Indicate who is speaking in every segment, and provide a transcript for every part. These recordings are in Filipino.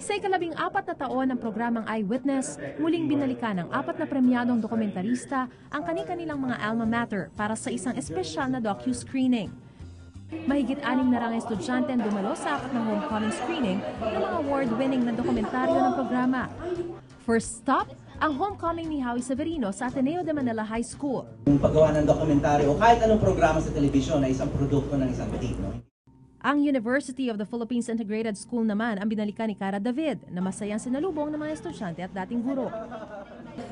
Speaker 1: Sa ika-14 na taon ng programang Eyewitness, muling binalikan ng 4 na premyadong dokumentarista ang kani-kanilang mga alma mater para sa isang espesyal na docu-screening. Mahigit 6 na rang estudyante ang dumalo sa 4 ng homecoming screening ng mga award-winning na dokumentaryo ng programa. First stop, ang homecoming ni Howie Severino sa Ateneo de Manila High School.
Speaker 2: Yung paggawa ng dokumentaryo o kahit anong programa sa telebisyon ay isang produkto ng isang petino.
Speaker 1: Ang University of the Philippines Integrated School naman ang binalikan ni Cara David na masayang sinalubong ng mga estudyante at dating guro.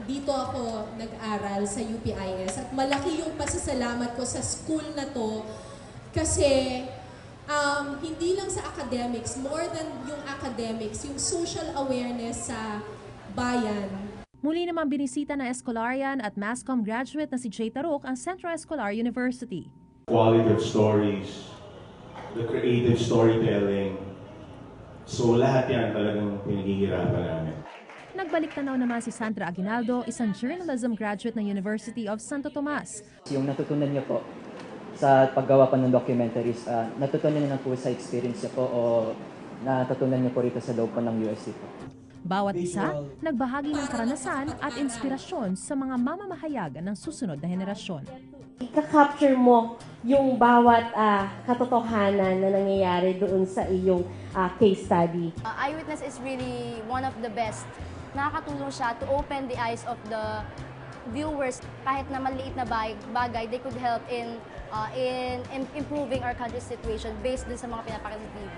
Speaker 3: Dito ako nag-aral sa UPIS at malaki yung pasasalamat ko sa school na to kasi hindi lang sa academics, more than yung academics, yung social awareness sa bayan.
Speaker 1: Muli naman binisita ng Escolarian at Masscom graduate na si Jay Tarok ang Central Escolar University.
Speaker 4: Quality of stories, the creative storytelling. So lahat yan talagang pinaghihirapan namin.
Speaker 1: Nagbalik tanaw naman si Sandra Aguinaldo, isang journalism graduate ng University of Santo Tomas.
Speaker 5: Yung natutunan niyo po sa paggawa po ng documentaries, natutunan niyo na po sa experience niyo po o natutunan niyo po rito sa loob po ng USC po?
Speaker 1: Bawat isa, nagbahagi ng karanasan at inspirasyon sa mga mamamahayag ng susunod na henerasyon.
Speaker 6: Ika-capture mo yung bawat katotohanan na nangyayari doon sa iyong case study.
Speaker 7: Eyewitness is really one of the best. Nakakatulong siya to open the eyes of the viewers. Kahit na maliit na bagay, they could help in improving our country's situation based dun sa mga pinapakita sa TV.